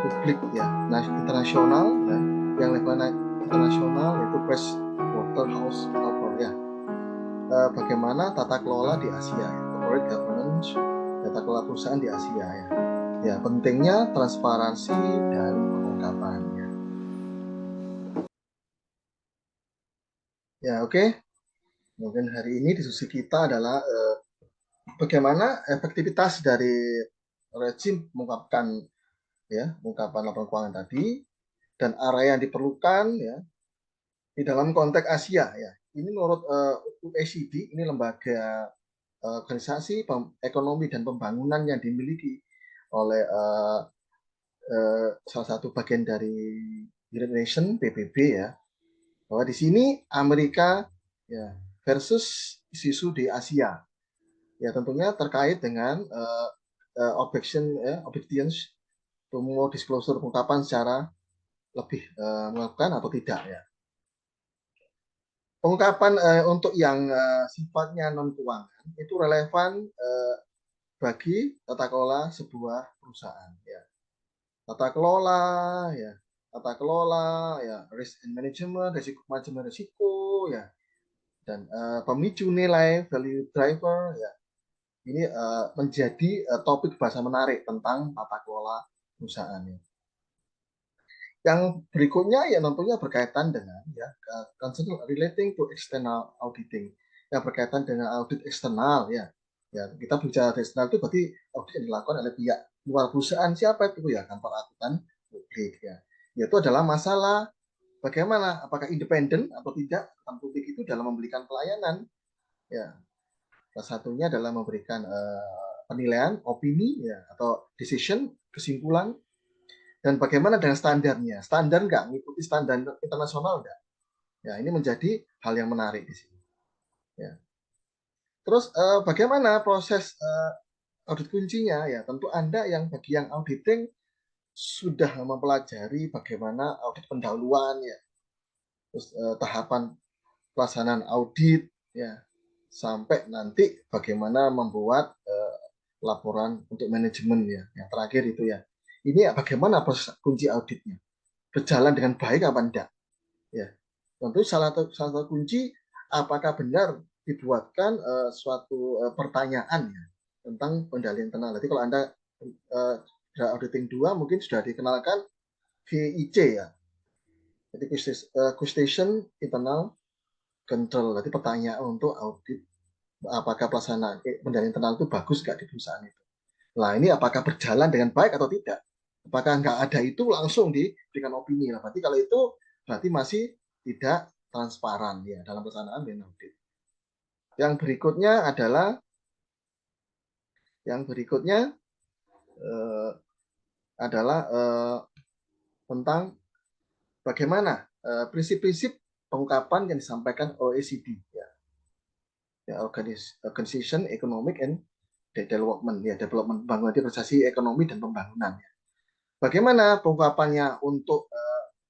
publik ya, internasional ya, yang level internasional yaitu PricewaterhouseCoopers ya. Bagaimana tata kelola di Asia ya, corporate governance, tata kelola perusahaan di Asia ya. Ya, pentingnya transparansi dan pengungkapan ya. Ya, oke. Mungkin hari ini diskusi kita adalah bagaimana efektivitas dari rezim mengungkapkan laporan keuangan tadi dan area yang diperlukan ya di dalam konteks Asia ya. Ini menurut OECD, ini lembaga organisasi ekonomi dan pembangunan yang dimiliki oleh salah satu bagian dari United Nations PBB ya, bahwa di sini Amerika ya versus isu di Asia ya, tentunya terkait dengan obedience to more disclosure, pengungkapan secara lebih melakukan atau tidak ya. Pengungkapan untuk yang sifatnya non keuangan itu relevan bagi tata kelola sebuah perusahaan ya. Tata kelola ya, risk and management, manajemen risiko ya, dan pemicu nilai, value driver ya. Ini menjadi topik bahasa menarik tentang tata kelola perusahaan ya. Yang berikutnya ya tentunya berkaitan dengan ya concern relating to external auditing, yang berkaitan dengan audit eksternal ya. Ya, kita bicara eksternal itu berarti audit yang dilakukan oleh pihak luar perusahaan. Siapa itu ya? Kantor akuntan publik ya. Yaitu adalah masalah bagaimana, apakah independen atau tidak akuntan publik itu dalam memberikan pelayanan ya. Salah satunya adalah memberikan penilaian, opini ya, atau decision, kesimpulan. Dan bagaimana dengan standarnya? Standar nggak mengikuti standar internasional nggak? Ya, ini menjadi hal yang menarik di sini. Ya. Terus bagaimana proses audit kuncinya? Ya, tentu Anda yang bagi yang auditing sudah mempelajari bagaimana audit pendahuluan ya, terus tahapan pelaksanaan audit ya, sampai nanti bagaimana membuat laporan untuk manajemen ya. Yang terakhir itu ya. Ini ya, bagaimana proses kunci auditnya? Berjalan dengan baik apa enggak? Ya, tentu salah satu kunci apakah benar dibuatkan suatu pertanyaan ya, tentang pendalian internal. Jadi kalau Anda auditing 2 mungkin sudah dikenalkan VIC ya. Jadi question internal control. Jadi pertanyaan untuk audit apakah pelaksanaan pendalian internal itu bagus nggak di perusahaan itu. Nah, ini apakah berjalan dengan baik atau tidak? Apakah nggak ada itu langsung diberikan opini. Nah, berarti kalau itu berarti masih tidak transparan ya dalam pelaksanaan audit. Yang berikutnya adalah tentang bagaimana prinsip-prinsip pengungkapan yang disampaikan OECD ya. Organization Economic and Development ya, development pembangunan, organisasi ekonomi dan pembangunan ya. Bagaimana pengungkapannya untuk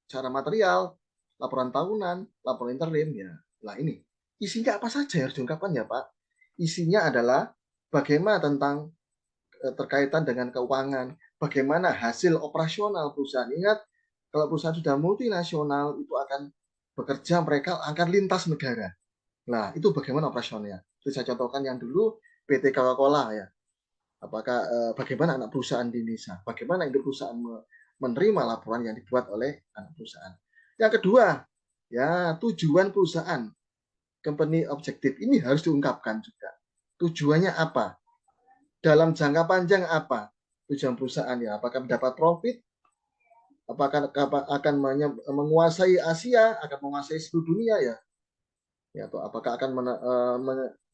secara material, laporan tahunan, laporan interim ya. Nah, ini isinya apa saja yang harus diungkapkan ya Pak? Isinya adalah bagaimana tentang terkaitan dengan keuangan, bagaimana hasil operasional perusahaan. Ingat, kalau perusahaan sudah multinasional itu akan bekerja, mereka akan lintas negara. Nah, itu bagaimana operasionalnya? Itu saya contohkan yang dulu PT Coca-Cola ya. Apakah bagaimana anak perusahaan di Indonesia? Bagaimana induk perusahaan menerima laporan yang dibuat oleh anak perusahaan? Yang kedua, ya tujuan perusahaan, company objective ini harus diungkapkan juga. Tujuannya apa? Dalam jangka panjang apa tujuan perusahaan ya? Apakah mendapat profit? Apakah akan menguasai Asia? Akan menguasai seluruh dunia ya? Ya, atau apakah akan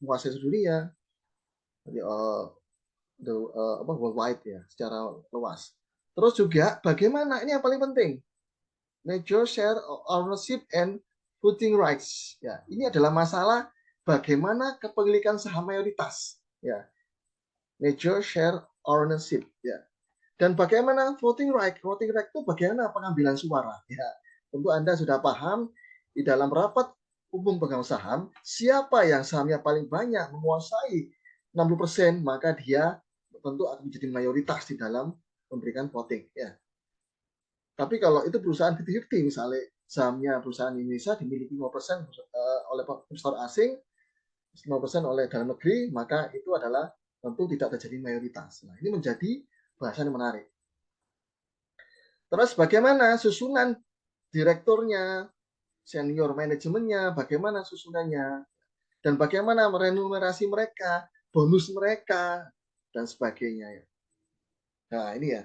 menguasai seluruh dunia? Jadi, worldwide ya, secara luas. Terus juga bagaimana, ini yang paling penting, major share ownership and voting rights ya. Ini adalah masalah bagaimana kepemilikan saham mayoritas ya, major share ownership ya, dan bagaimana voting right itu bagaimana pengambilan suara ya. Tentu Anda sudah paham di dalam rapat umum pemegang saham, siapa yang sahamnya paling banyak menguasai 60%, maka dia tentu akan menjadi mayoritas di dalam memberikan voting ya. Tapi kalau itu perusahaan 50-50, misalnya sahamnya perusahaan Indonesia dimiliki 5% oleh investor asing, 5% oleh dalam negeri, maka itu adalah tentu tidak terjadi mayoritas. Nah, ini menjadi bahasan yang menarik. Terus bagaimana susunan direkturnya, senior manajemennya, bagaimana susunannya, dan bagaimana meremunerasi mereka, bonus mereka, dan sebagainya. Nah, ini ya.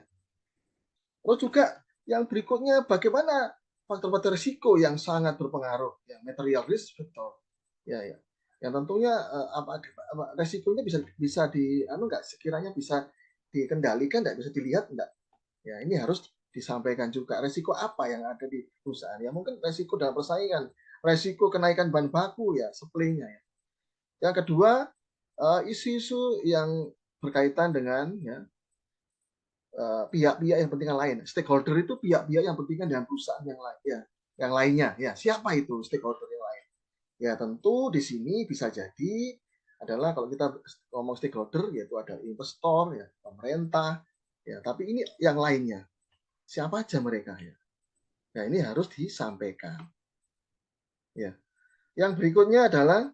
Terus juga yang berikutnya, bagaimana faktor-faktor risiko yang sangat berpengaruh, ya, material risk factor, ya. Yang tentunya resikonya bisa nggak sekiranya bisa dikendalikan, nggak bisa dilihat nggak? Ya, ini harus disampaikan juga. Resiko apa yang ada di perusahaan? Ya mungkin resiko dalam persaingan, resiko kenaikan bahan baku ya, supply-nya ya. Yang kedua, isu-isu yang berkaitan dengan ya pihak-pihak yang penting lain. Stakeholder itu pihak-pihak yang penting dengan perusahaan yang lain ya, yang lainnya ya. Siapa itu stakeholder yang lain? Ya tentu di sini bisa jadi adalah kalau kita ngomong stakeholder yaitu ada investor ya, pemerintah ya, tapi ini yang lainnya. Siapa aja mereka ya? Nah, ini harus disampaikan. Ya. Yang berikutnya adalah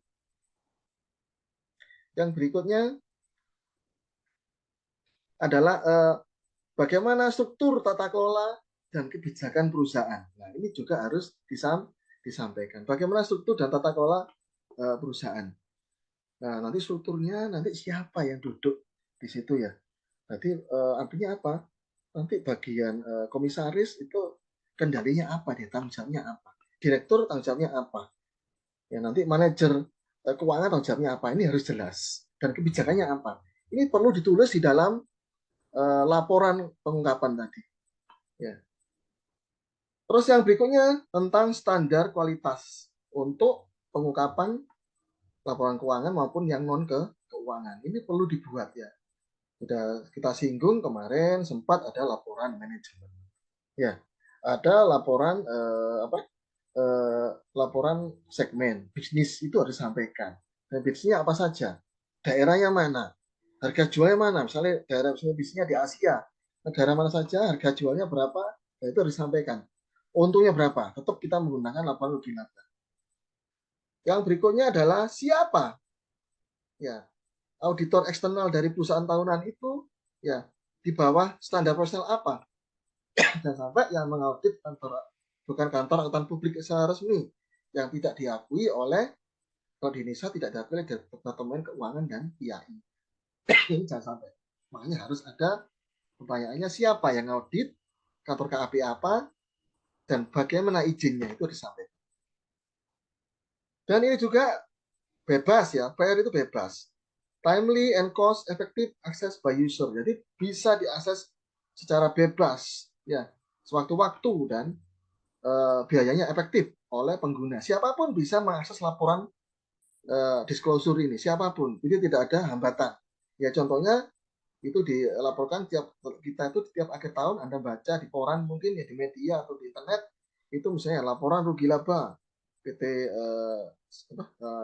bagaimana struktur tata kelola dan kebijakan perusahaan. Nah, ini juga harus disampaikan. Bagaimana struktur dan tata kelola perusahaan. Nah, nanti strukturnya nanti siapa yang duduk di situ ya. Nanti artinya apa? Nanti bagian komisaris itu kendalinya apa dia, tanggung jawabnya apa? Direktur tanggung jawabnya apa? Ya, nanti manajer keuangan tanggung jawabnya apa? Ini harus jelas. Dan kebijakannya apa? Ini perlu ditulis di dalam laporan pengungkapan tadi. Ya. Terus yang berikutnya tentang standar kualitas untuk pengungkapan laporan keuangan maupun yang non keuangan. Ini perlu dibuat ya. Sudah kita singgung kemarin sempat ada laporan manajemen. Ya, ada laporan laporan segmen bisnis itu harus disampaikan. Dan bisnisnya apa saja? Daerahnya mana? Harga jualnya mana? Misalnya daerah bisnisnya di Asia, negara mana saja, harga jualnya berapa? Nah, itu harus disampaikan. Untungnya berapa? Tetap kita menggunakan laporan rugi laba. Yang berikutnya adalah siapa? Ya, auditor eksternal dari perusahaan tahunan itu ya di bawah standar profesional apa? Dan sampai yang mengaudit kantor bukan kantor akuntan publik secara resmi yang tidak diakui oleh kalau di Indonesia tidak diakui oleh Departemen Keuangan dan IAI. Ini jangan sampai. Makanya harus ada pertanyaannya siapa yang audit, kantor KAP apa, dan bagaimana izinnya itu disampaikan. Dan ini juga bebas ya, PR itu bebas. Timely and cost effective access by user. Jadi bisa diakses secara bebas ya, sewaktu-waktu dan biayanya efektif oleh pengguna. Siapapun bisa mengakses laporan disclosure ini, siapapun. Jadi tidak ada hambatan. Ya contohnya itu dilaporkan kita itu tiap akhir tahun Anda baca di koran mungkin ya di media atau di internet itu misalnya laporan rugi laba PT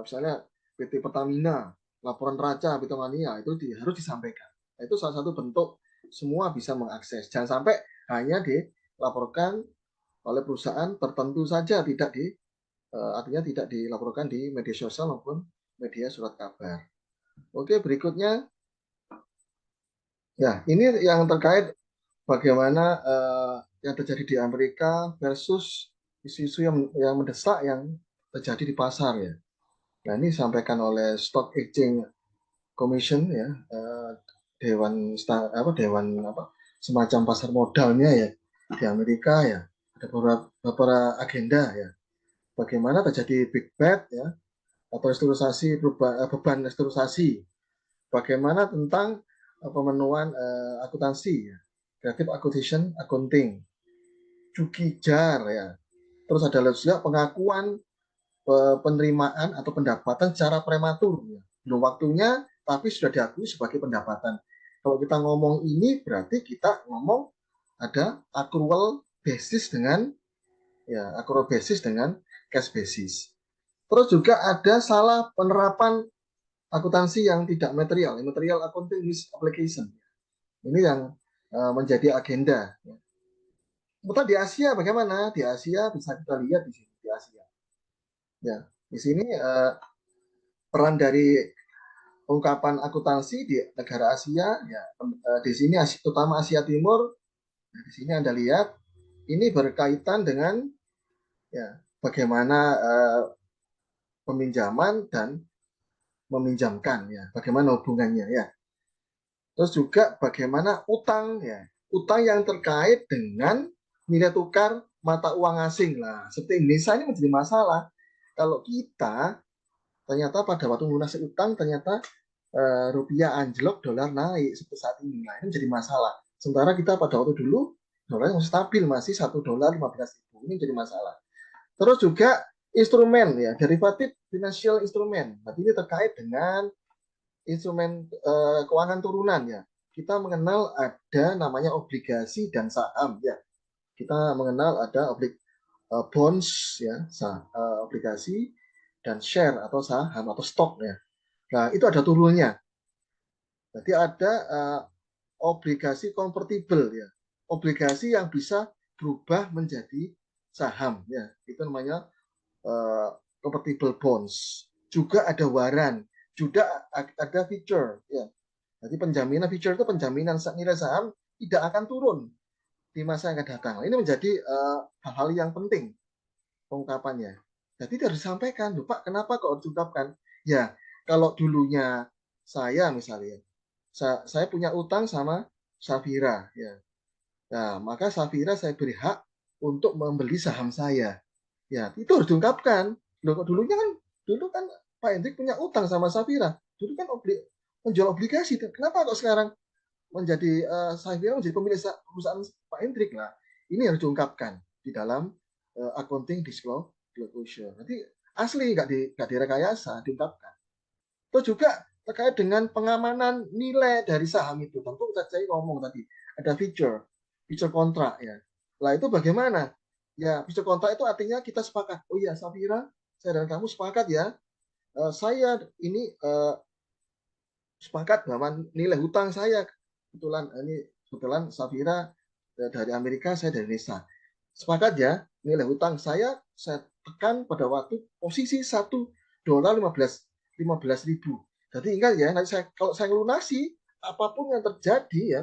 misalnya PT Pertamina, laporan neraca Petromania itu harus disampaikan. Nah, itu salah satu bentuk semua bisa mengakses. Jangan sampai hanya dilaporkan oleh perusahaan tertentu saja, tidak artinya tidak dilaporkan di media sosial maupun media surat kabar. Oke, berikutnya ya ini yang terkait bagaimana yang terjadi di Amerika versus isu-isu yang mendesak yang terjadi di pasar ya. Nah ini disampaikan oleh Stock Exchange Commission ya, dewan semacam pasar modalnya ya di Amerika ya. Ada beberapa agenda ya. Bagaimana terjadi big bad ya atau restrukturisasi beban restrukturisasi. Bagaimana tentang pemenuhan akuntansi ya. Creative Acquisition Accounting, Cukijar ya. Terus ada juga pengakuan penerimaan atau pendapatan secara prematur. Ya. Belum waktunya, tapi sudah diakui sebagai pendapatan. Kalau kita ngomong ini, berarti kita ngomong ada accrual basis dengan cash basis. Terus juga ada salah penerapan akuntansi yang tidak material accounting misapplication. Ini yang menjadi agenda. Kemudian di Asia bagaimana? Di Asia bisa kita lihat di sini di Asia. Ya, di sini peran dari ungkapan akuntansi di negara Asia, ya di sini terutama Asia Timur. Nah, di sini Anda lihat ini berkaitan dengan ya bagaimana peminjaman dan meminjamkan ya, bagaimana hubungannya ya. Terus juga bagaimana utang ya, utang yang terkait dengan nilai tukar mata uang asing lah. Seperti Indonesia ini menjadi masalah. Kalau kita ternyata pada waktu melunasi utang ternyata rupiah anjlok, dolar naik seperti saat ini. Nah, ini menjadi masalah. Sementara kita pada waktu dulu dolar masih stabil, masih $1 15.000. Ini menjadi masalah. Terus juga instrumen ya, derivatif financial instrument. Nah, ini terkait dengan instrumen keuangan turunan ya. Kita mengenal ada namanya obligasi dan saham ya. Kita mengenal ada bonds ya, obligasi dan share atau saham atau stok ya. Nah, itu ada turunnya. Jadi ada obligasi convertible ya. Obligasi yang bisa berubah menjadi saham ya. Itu namanya convertible bonds. Juga ada waran, juga ada feature ya. Jadi penjaminan feature itu penjaminan nilai saham tidak akan turun di masa yang akan datang. Ini menjadi hal-hal yang penting pengungkapannya. Jadi harus disampaikan, Pak, kenapa kok harus diungkapkan? Ya, kalau dulunya saya misalnya, saya punya utang sama Safira, ya. Nah, maka Safira saya beri hak untuk membeli saham saya. Ya, itu harus diungkapkan. Loh, dulunya kan, dulu kan Pak Hendrik punya utang sama Safira. Dulu kan menjual obligasi. Kenapa kok sekarang menjadi Safira menjadi pemilik perusahaan Pak Hendrik lah? Ini harus diungkapkan di dalam accounting disclosure. Nanti asli nggak direkayasa, diungkapkan. Terus juga terkait dengan pengamanan nilai dari saham itu. Tentu saya ngomong tadi ada feature kontrak ya. Lah itu bagaimana? Ya feature kontrak itu artinya kita sepakat. Oh iya Safira, saya dan kamu sepakat ya. Saya ini sepakat bahwa nilai hutang saya kebetulan Safira dari Amerika, saya dari Indonesia. Sepakat ya, nilai hutang saya tekan pada waktu posisi $1 15 ribu. Jadi ingat ya, nanti kalau saya lunasi apapun yang terjadi ya,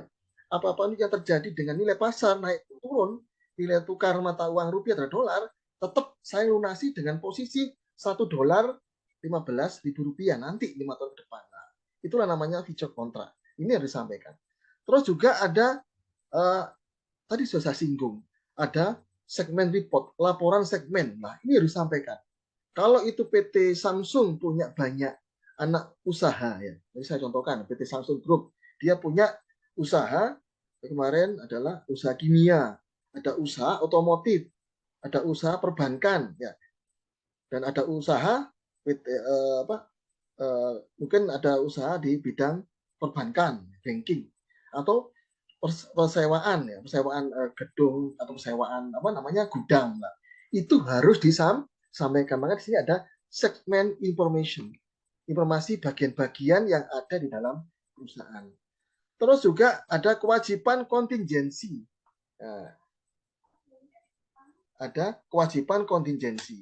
apapun yang terjadi dengan nilai pasar naik turun, nilai tukar mata uang rupiah terhadap dolar, tetap saya lunasi dengan posisi $1 15 ribu nanti 5 tahun ke depan. Nah, itulah namanya feature kontrak. Ini harus disampaikan. Terus juga ada tadi sudah saya singgung, ada segmen report, laporan segmen. Nah, ini harus disampaikan. Kalau itu PT Samsung punya banyak anak usaha ya. Jadi saya contohkan PT Samsung Group, dia punya usaha kemarin adalah usaha kimia, ada usaha otomotif, ada usaha perbankan ya, dan ada usaha PT, mungkin ada usaha di bidang perbankan, banking, atau persewaan ya, persewaan gedung atau persewaan apa namanya gudang lah. Itu harus disampaikan. Maka di sini ada segmen information, informasi bagian-bagian yang ada di dalam perusahaan. Terus juga ada kewajiban kontingensi. Nah, ada kewajiban kontingensi.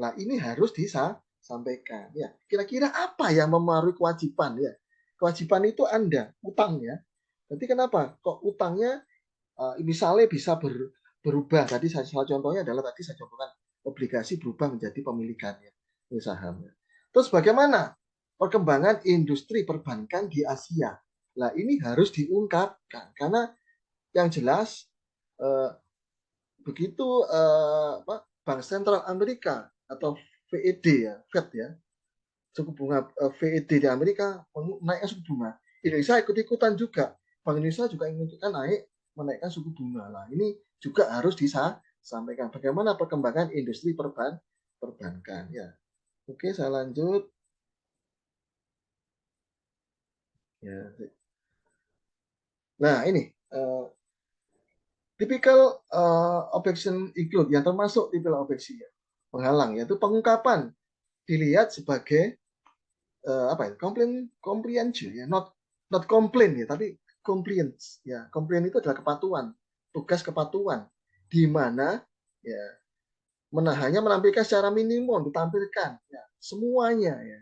Nah, ini harus disampaikan ya. Kira-kira apa yang memengaruhi kewajiban ya? Kewajiban itu Anda utang ya. Jadi kenapa? Kok utangnya misalnya bisa berubah. Tadi salah contohnya adalah tadi saya contohkan obligasi berubah menjadi pemilikannya, ini sahamnya. Terus bagaimana perkembangan industri perbankan di Asia? Nah, ini harus diungkapkan karena yang jelas begitu Bank Sentral Amerika atau FED ya, Fed ya, suku bunga FED di Amerika naikkan suku bunga. Indonesia ikut-ikutan juga. Bank Indonesia juga ikut-ikutan menaikkan suku bunga. Nah, ini juga harus disampaikan bagaimana perkembangan industri perbankan ya. Oke, saya lanjut. Ya. Nah, ini typical objection include yang termasuk typical objection ya, penghalang yaitu pengungkapan dilihat sebagai apa ya, comprehension ya, not complain ya, tapi compliance ya. Complain itu adalah kepatuhan, tugas kepatuhan di mana ya hanya menampilkan secara minimum, ditampilkan ya, semuanya ya.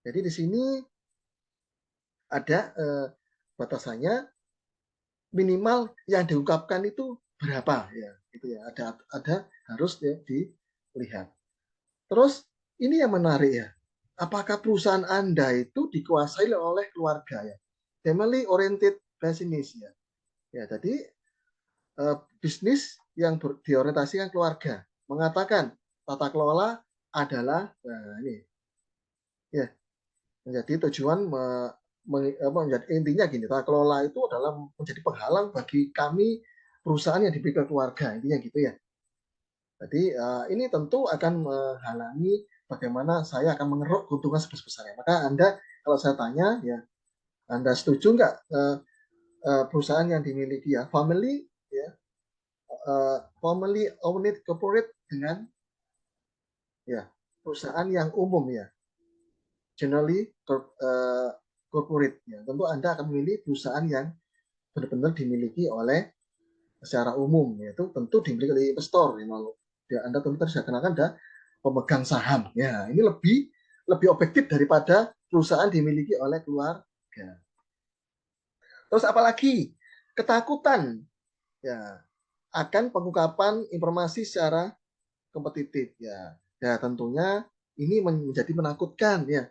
Jadi di sini ada batasannya, minimal yang diungkapkan itu berapa ya, gitu ya. Ada harus ya dilihat. Terus ini yang menarik ya. Apakah perusahaan Anda itu dikuasai oleh keluarga ya? Family oriented business ya. Ya, jadi bisnis yang diorientasikan keluarga, mengatakan tata kelola adalah ini ya, menjadi tujuan menjadi intinya gini, tata kelola itu adalah menjadi penghalang bagi kami perusahaan yang dimiliki keluarga, intinya gitu ya. Jadi ini tentu akan menghalangi bagaimana saya akan mengeruk keuntungan sebesar-besarnya. Maka Anda, kalau saya tanya ya, Anda setuju nggak perusahaan yang dimiliki ya family ya, family owned corporate dengan ya perusahaan yang umum ya, generally corporate ya. Tentu Anda akan memilih perusahaan yang benar-benar dimiliki oleh secara umum, yaitu tentu dimiliki oleh investor ya. Anda tentu harus kenakan ada pemegang saham ya. Ini lebih objektif daripada perusahaan dimiliki oleh keluarga. Terus apalagi ketakutan ya akan pengungkapan informasi secara kompetitif ya. Ya tentunya ini menjadi menakutkan ya.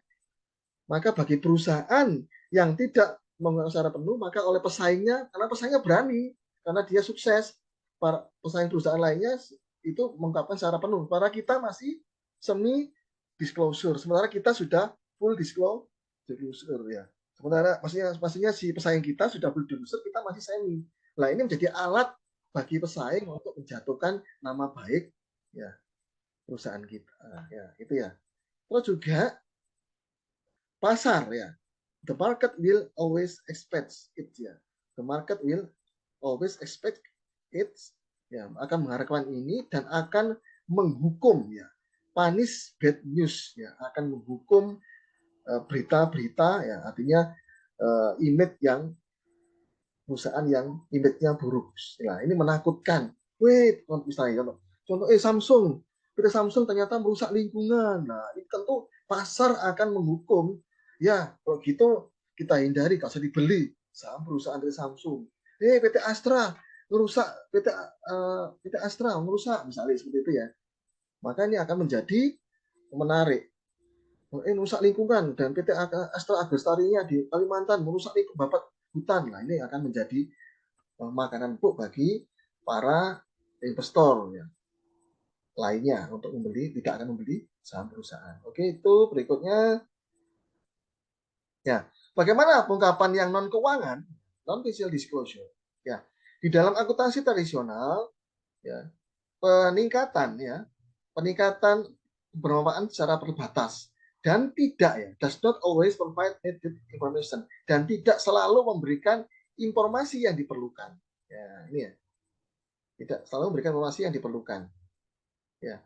Maka bagi perusahaan yang tidak menggunakan secara penuh, maka oleh pesaingnya, karena pesaingnya berani, karena dia sukses, para pesaing perusahaan lainnya itu mengungkapkan secara penuh. Para kita masih semi disclosure, sementara kita sudah full disclosure ya. Sementara maksudnya si pesaing kita sudah full disclosure, kita masih semi. Nah, ini menjadi alat bagi pesaing untuk menjatuhkan nama baik ya perusahaan kita ya, itu ya. Terus juga pasar ya. The market will always expect it ya. The market will always expect it ya, akan mengharapkan ini dan akan menghukum ya. Punish bad news ya, akan menghukum berita-berita ya, artinya image yang perusahaan yang image-nya buruk. Nah, ini menakutkan. Wait, misalnya contoh Samsung. PT Samsung ternyata merusak lingkungan. Nah, ini tentu pasar akan menghukum. Ya, kalau gitu kita hindari, kalau usah dibeli saham perusahaan dari Samsung. PT Astra merusak, PT Astra merusak, misalnya seperti itu ya. Maka ini akan menjadi menarik. Merusak lingkungan, dan PT Astra Agrestarinya di Kalimantan merusak lingkungan babat hutan. Nah, ini akan menjadi makanan empuk bagi para investor ya, lainnya untuk membeli, tidak akan membeli saham perusahaan. Oke, itu berikutnya ya. Bagaimana pengungkapan yang non keuangan, non financial disclosure? Ya, di dalam akuntansi tradisional ya, peningkatan bermanfaat secara terbatas dan tidak ya, does not always provide needed information, dan tidak selalu memberikan informasi yang diperlukan. Ya, ini ya. Tidak selalu memberikan informasi yang diperlukan. Ya.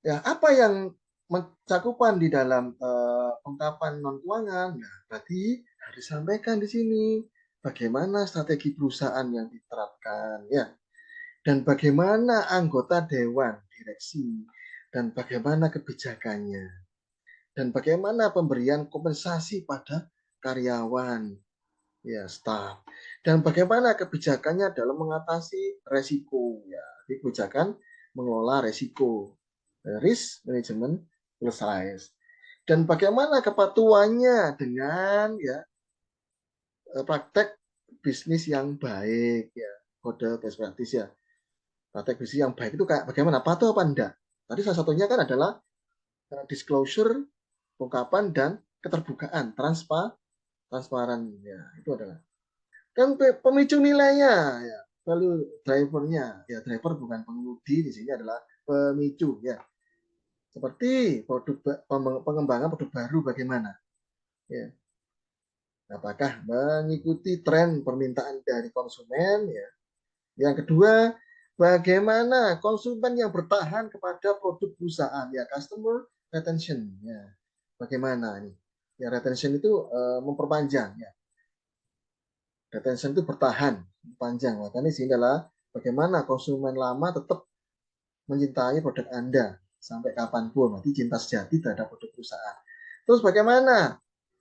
Ya, apa yang mencakupan di dalam pengungkapan non keuangan? Nah, berarti harus disampaikan di sini bagaimana strategi perusahaan yang diterapkan ya, dan bagaimana anggota dewan direksi, dan bagaimana kebijakannya, dan bagaimana pemberian kompensasi pada karyawan ya, staff, dan bagaimana kebijakannya dalam mengatasi resiko ya, kebijakan mengelola resiko, risk management exercise, dan bagaimana kepatuhannya dengan ya praktek bisnis yang baik ya, kode best practice ya. Praktek bisnis yang baik itu kayak bagaimana, patuh apa enggak? Tadi salah satunya kan adalah disclosure, pengungkapan, dan keterbukaan, transparan ya, itu adalah kan pemicu nilainya ya, value drivernya ya, driver bukan pengemudi, di sini adalah pemicu ya, seperti pengembangan produk baru bagaimana ya, apakah mengikuti tren permintaan dari konsumen ya. Yang kedua, bagaimana konsumen yang bertahan kepada produk perusahaan ya, customer retention ya, bagaimana ini ya, retention itu memperpanjang ya, retention itu bertahan panjang, makanya ini sini adalah Bagaimana konsumen lama tetap mencintai produk Anda sampai kapanpun, nanti cinta sejati terhadap produk perusahaan. Terus bagaimana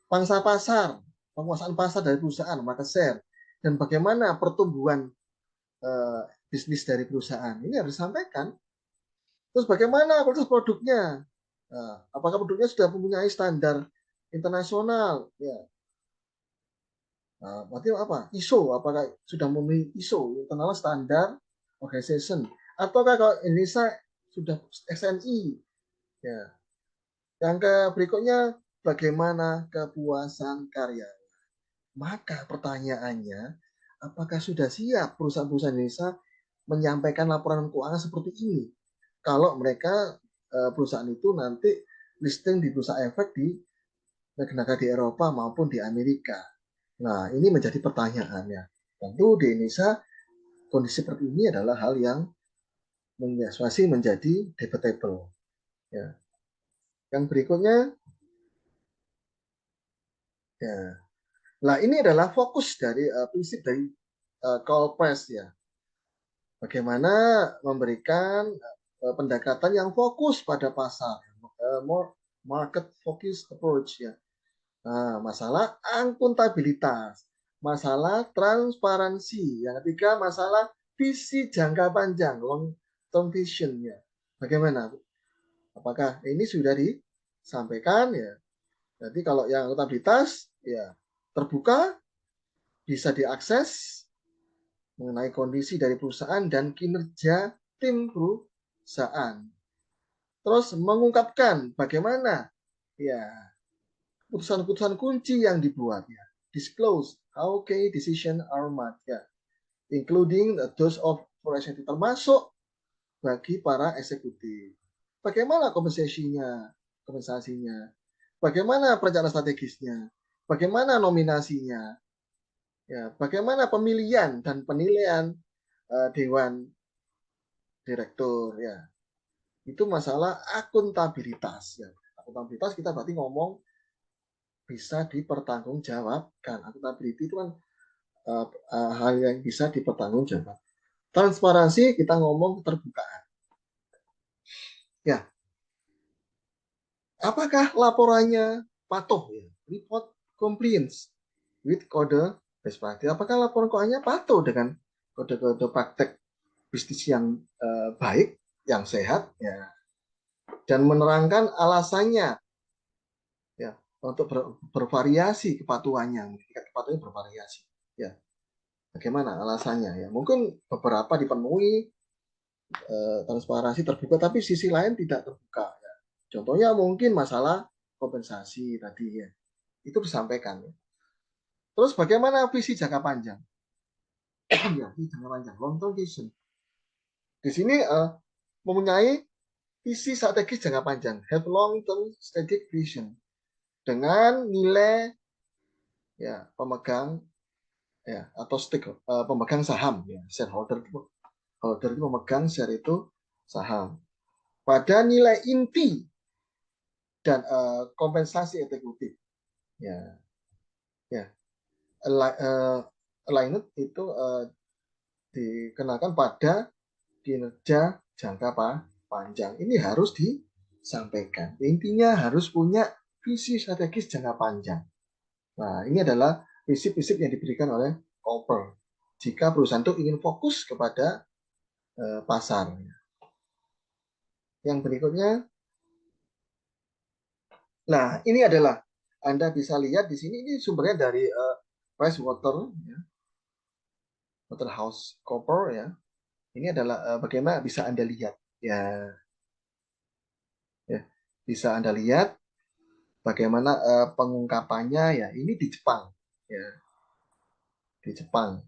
pangsa pasar, penguasaan pasar dari perusahaan, market share, dan bagaimana pertumbuhan bisnis dari perusahaan. Ini harus disampaikan. Terus bagaimana kualitas produknya? Nah, apakah produknya sudah mempunyai standar internasional? Ya. Nah, berarti apa? ISO, apakah sudah memenuhi ISO, International Standard Organization? Ataukah kalau Indonesia sudah SNI? Ya. Yang berikutnya, bagaimana kepuasan karya? Maka pertanyaannya, apakah sudah siap perusahaan-perusahaan Indonesia menyampaikan laporan keuangan seperti ini? Kalau mereka perusahaan itu nanti listing di bursa efek di negara di Eropa maupun di Amerika. Nah, ini menjadi pertanyaannya. Tentu di Indonesia kondisi seperti ini adalah hal yang masih menjadi debatable. Ya. Yang berikutnya, ya. Nah, ini adalah fokus dari prinsip dari call press ya. Bagaimana memberikan pendekatan yang fokus pada pasar, more market focus approach ya. Nah, masalah akuntabilitas, masalah transparansi, yang ketiga masalah visi jangka panjang, long term vision ya. Bagaimana? Apakah ini sudah disampaikan ya? Jadi kalau yang akuntabilitas ya terbuka, bisa diakses mengenai kondisi dari perusahaan dan kinerja tim perusahaan. Terus mengungkapkan bagaimana ya putusan-putusan kunci yang dibuat ya. Disclose how key decision are made ya. Including those of for executive, termasuk bagi para eksekutif. Bagaimana kompensasinya? Bagaimana perencanaan strategisnya? Bagaimana nominasinya? Ya, bagaimana pemilihan dan penilaian dewan direktur ya. Itu masalah akuntabilitas ya. Akuntabilitas kita berarti ngomong bisa dipertanggungjawabkan. Akuntabilitas itu kan hal yang bisa dipertanggungjawabkan. Transparansi kita ngomong keterbukaan. Ya, apakah laporannya patuh ya? Report compliance with kode best practice. Apakah laporan keuangannya patuh dengan kode-kode praktek bisnis yang baik, yang sehat ya, dan menerangkan alasannya ya untuk bervariasi kepatuhannya, tingkat kepatuhannya bervariasi ya. Bagaimana alasannya ya? Mungkin beberapa dipenuhi transparansi terbuka, tapi sisi lain tidak terbuka ya. Contohnya mungkin masalah kompensasi tadi ya, itu disampaikan ya. Terus bagaimana visi jangka panjang? Ya, visi jangka panjang, long term vision. Di sini mempunyai visi strategis jangka panjang, have long term strategic vision, dengan nilai ya pemegang ya atau pemegang saham ya, shareholder itu pemegang share itu saham pada nilai inti dan kompensasi eksekutif ya ya aligned itu dikenakan pada kinerja jangka panjang. Ini harus disampaikan. Intinya harus punya visi strategis jangka panjang. Nah, ini adalah prinsip-prinsip yang diberikan oleh Cooper. Jika perusahaan itu ingin fokus kepada pasar. Yang berikutnya, nah ini adalah Anda bisa lihat di sini, ini sumbernya dari PricewaterhouseCoopers ya. Ini adalah bagaimana bisa Anda lihat ya, bisa Anda lihat bagaimana pengungkapannya ya. Ini di Jepang ya, di Jepang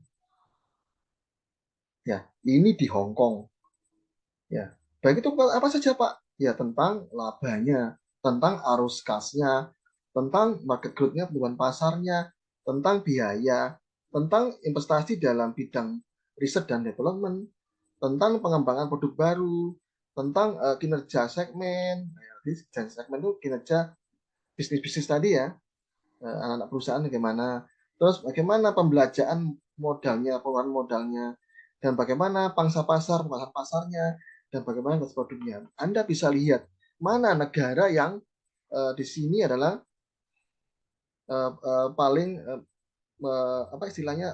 ya. Ini di Hong Kong ya. Baik itu apa saja Pak? Ya tentang labanya, tentang arus kasnya, tentang market growth-nya, pertumbuhan pasarnya, tentang biaya, tentang investasi dalam bidang riset dan development, tentang pengembangan produk baru, tentang kinerja segmen. Nah, segmen itu kinerja bisnis-bisnis tadi ya, anak-anak perusahaan bagaimana, terus bagaimana pembelajaran modalnya, pengeluaran modalnya, dan bagaimana pangsa pasar, pemasaran pasarnya, dan bagaimana produknya. Anda bisa lihat mana negara yang di sini adalah paling apa istilahnya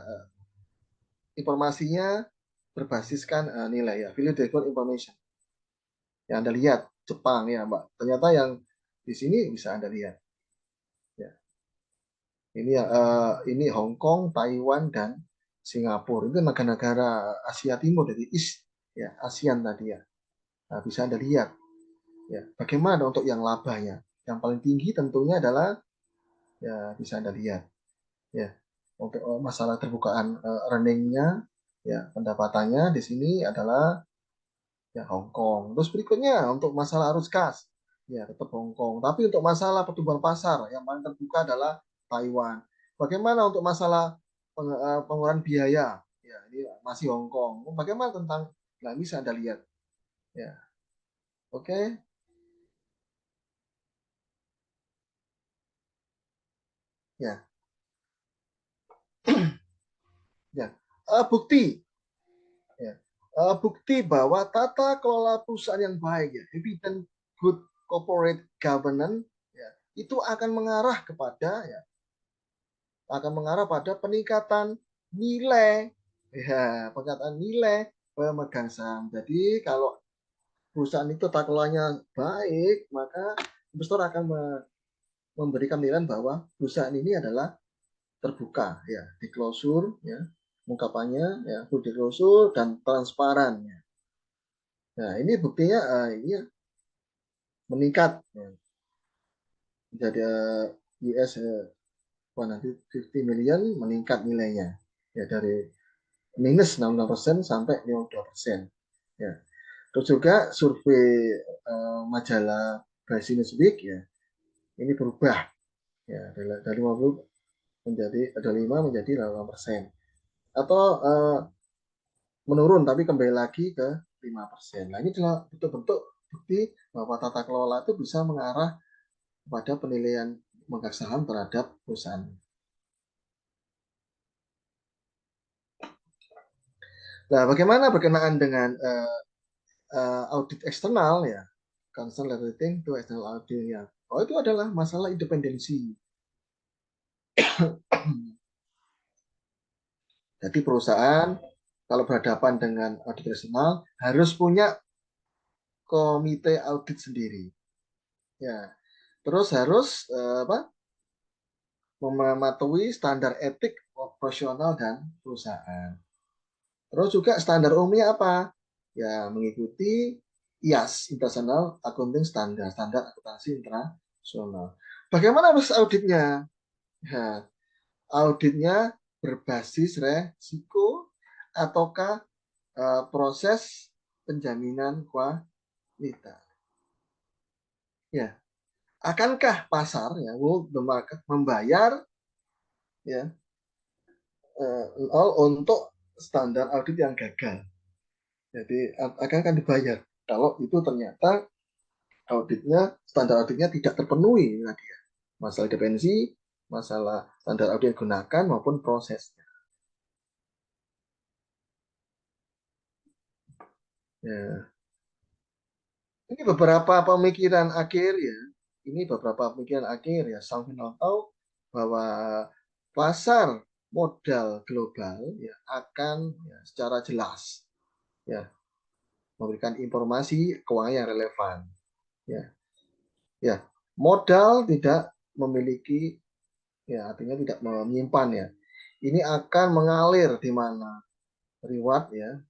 informasinya berbasiskan nilai ya, value driven information. Yang Anda lihat Jepang ya, Mbak. Ternyata yang di sini bisa Anda lihat. Ya. Ini Hong Kong, Taiwan, dan Singapura. Itu negara-negara Asia Timur dari East ya, ASEAN tadi ya. Nah, bisa Anda lihat ya, bagaimana untuk yang labanya. Yang paling tinggi tentunya adalah ya bisa Anda lihat ya. Untuk masalah terbukaan earningnya ya, pendapatannya di sini adalah ya Hong Kong. Terus berikutnya untuk masalah arus kas ya tetap Hong Kong. Tapi untuk masalah pertumbuhan pasar yang paling terbuka adalah Taiwan. Bagaimana untuk masalah pengeluaran biaya? Ya ini masih Hong Kong. Bagaimana tentang nah bisa Anda lihat ya. Oke. Ya. Ya. Bukti ya. Bukti bahwa tata kelola perusahaan yang baik ya, evident good corporate governance ya, itu akan mengarah pada peningkatan nilai ya, peningkatan nilai pemegang saham. Jadi kalau perusahaan itu tata kelolanya baik, maka investor akan memberikan nilai bahwa perusahaan ini adalah terbuka ya, diklosur ya, ungkapannya ya, full disclosure dan transparan ya. Nah, ini buktinya ini meningkat ya. Jadi US 150 million meningkat nilainya ya dari minus 66% sampai 52%. Ya. Terus juga survei majalah Business Week ya, ini berubah ya dari 50 menjadi dari 5 menjadi 8%. Atau menurun tapi kembali lagi ke 5%. Nah, ini adalah bentuk-bentuk bukti bahwa tata kelola itu bisa mengarah pada penilaian pemegang saham terhadap perusahaan. Nah, bagaimana berkenaan dengan audit eksternal ya, concern relating to external audit ya. Oh, itu adalah masalah independensi. Jadi perusahaan kalau berhadapan dengan audit eksternal harus punya komite audit sendiri. Ya, terus harus mematuhi standar etik operasional dan perusahaan. Terus juga standar umumnya apa? Ya, mengikuti IAS, International Accounting Standard, standar akuntansi internasional. Bagaimana proses auditnya? Ya, auditnya berbasis resiko ataukah proses penjaminan kualitas? Ya, akankah pasar ya, the market membayar ya untuk standar audit yang gagal? Jadi akan dibayar kalau itu ternyata standar auditnya tidak terpenuhi tadi ya. Masalah dependensi, masalah standar audit yang digunakan maupun prosesnya. Ya. Ini beberapa pemikiran akhir ya. Ini beberapa pemikiran akhir ya. Sang final tahu bahwa pasar modal global ya akan ya, secara jelas ya memberikan informasi keuangan yang relevan. Ya, ya modal tidak memiliki ya artinya tidak menyimpan ya. Ini akan mengalir di mana reward ya,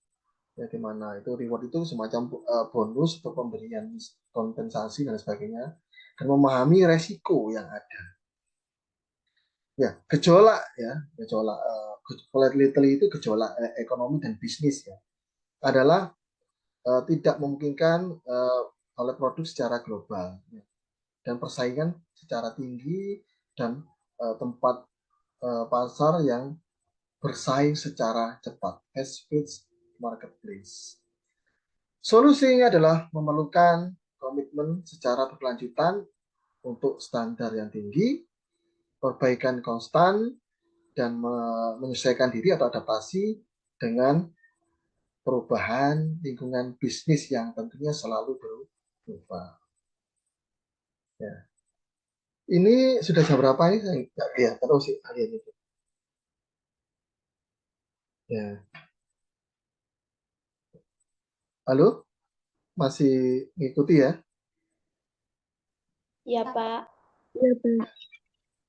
ya di mana itu reward itu semacam bonus atau pemberian kompensasi dan sebagainya dan memahami resiko yang ada. Ya, gejolak ya, gejolak volatility itu gejolak ekonomi dan bisnis ya adalah tidak memungkinkan oleh produk secara global ya. Dan persaingan secara tinggi dan tempat pasar yang bersaing secara cepat, fast-paced marketplace. Solusinya adalah memerlukan komitmen secara berkelanjutan untuk standar yang tinggi, perbaikan konstan, dan menyesuaikan diri atau adaptasi dengan perubahan lingkungan bisnis yang tentunya selalu berubah. Ya. Ini sudah jam berapa ini? Saya nggak lihat terus sih kalian itu. Ya. Halo, masih ngikuti ya? Iya, Pak. Iya, Pak.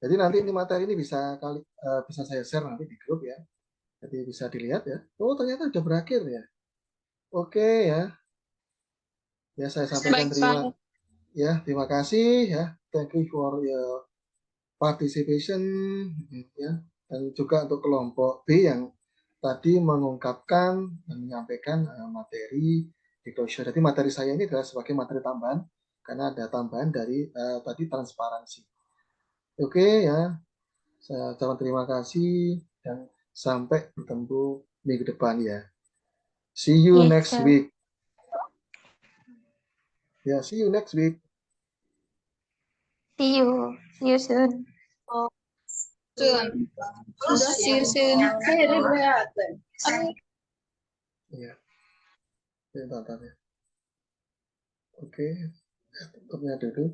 Jadi nanti ini materi ini bisa saya share nanti di grup ya. Jadi bisa dilihat ya. Oh, ternyata sudah berakhir ya. Oke ya. Ya saya sampaikan terima kasih ya. Thank you for your participation ya. Dan juga untuk kelompok B yang tadi mengungkapkan dan menyampaikan materi di closure. Jadi materi saya ini adalah sebagai materi tambahan karena ada tambahan dari tadi transparansi. Oke ya. Saya ucapkan terima kasih dan sampai bertemu minggu depan ya. See you Yes, next sir. week. Ya, see you next week. See you. See you soon. Soon. See you soon. Ya, bentar ya. Oke, tutupnya dulu.